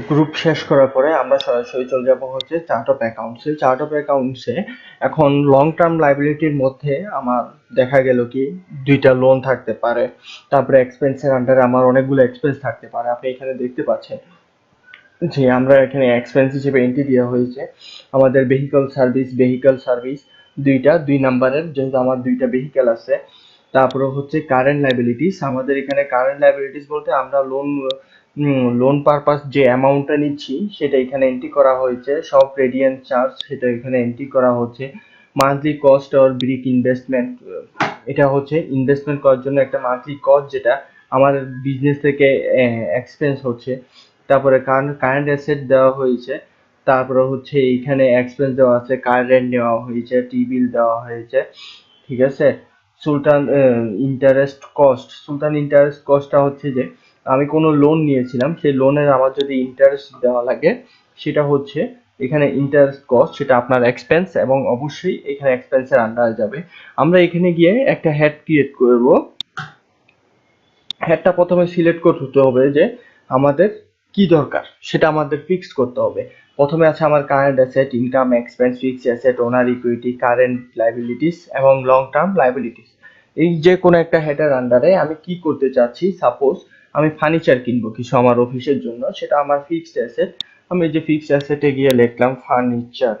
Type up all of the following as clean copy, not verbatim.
Group শেষ করার পরে আমরা সরাসরি চলে যাব হচ্ছে চার্ট অফ অ্যাকাউন্টসে। চার্ট অফ অ্যাকাউন্টসে এখন লং টার্ম লাইবিলিটির মধ্যে আমার দেখা গেল কি দুইটা লোন থাকতে পারে, তারপরে এক্সপেন্সের আন্ডারে আমার অনেকগুলো এক্সপেন্স থাকতে পারে। আপনি এখানে দেখতে পাচ্ছেন যে আমরা এখানে এক্সপেন্স হিসেবে এন্ট্রি দেওয়া হয়েছে আমাদের ভেহিকল সার্ভিস দুইটা, 2 নাম্বারের, যেহেতু আমার দুইটা ভেহিকেল আছে। তারপরে হচ্ছে কারেন্ট লাইবিলিটিস, আমাদের এখানে কারেন্ট লাইবিলিটিস বলতে আমরা লোন পারপাস যে অ্যামাউন্টটা নিচ্ছি সেটা এখানে এন্ট্রি করা হয়েছে, সব রেডিয়েন্ট চার্জ সেটা এখানে এন্ট্রি করা হচ্ছে। Monthly cost or brick investment, এটা হচ্ছে ইনভেস্টমেন্ট করার জন্য একটা মান্থলি কস্ট যেটা আমার বিজনেস থেকে এক্সপেন্স হচ্ছে। তারপরে কারেন্ট অ্যাসেট দেওয়া হয়েছে। তারপরে হচ্ছে এইখানে এক্সপেন্স দেওয়া আছে, কার রেন্ট নেওয়া হয়েছে, টি বিল দেওয়া হয়েছে, ঠিক আছে। সুলতান ইন্টারেস্ট কস্টটা হচ্ছে যে আমি কোনো লোন নিয়েছিলাম, সেই লোনের আমার যদি ইন্টারেস্ট দেওয়া লাগে সেটা হচ্ছে এখানে ইন্টারেস্ট কস্ট, সেটা আপনার এক্সপেন্স এবং অবশ্যই এখানে এক্সপেন্সের আন্ডারে যাবে। আমরা এখানে গিয়ে একটা হেড ক্রিয়েট করব। হেডটা প্রথমে সিলেক্ট করতে হবে যে আমাদের কি দরকার সেটা আমাদের ফিক্স করতে হবে। প্রথমে আছে আমার current asset, income, expense, fixed asset, owner equity, current liabilities এবং লং টার্ম লাইবিলিটিস। এই যে কোনো একটা হেডের আন্ডারে আমি কি করতে চাচ্ছি, সাপোজ আমি ফার্নিচার কিনবো কিছু আমার অফিসের জন্য, সেটা আমার ফিক্সড অ্যাসেট। আমি যে ফিক্সড অ্যাসেটে গিয়ে লিখলাম ফার্নিচার,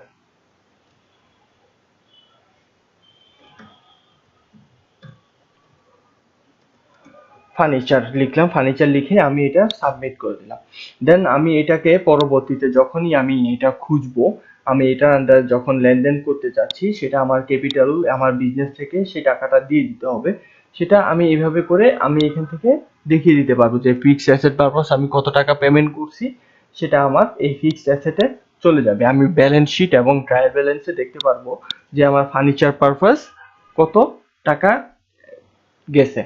লিখলাম, ফার্নিচার লিখে আমি এটা সাবমিট করে দিলাম। দেন আমি এটাকে পরবর্তীতে যখনই আমি এটা খুঁজবো, আমি এটার আন্ডার যখন লেনদেন করতে চাচ্ছি সেটা আমার ক্যাপিটাল আমার বিজনেস থেকে সেই টাকাটা দিয়ে দিতে হবে। সেটা আমি এইভাবে করে আমি এখান থেকে দেখিয়ে দিতে পারবো যে ফিক্সড অ্যাসেট পারপাস আমি কত টাকা পেমেন্ট করছি, সেটা আমার এই ফিক্সড অ্যাসেটে চলে যাবে। আমি ব্যালেন্স শিট এবং ট্রায়াল ব্যালেন্সে দেখতে পারবো যে আমার ফার্নিচার পারপাস কত টাকা গেছে।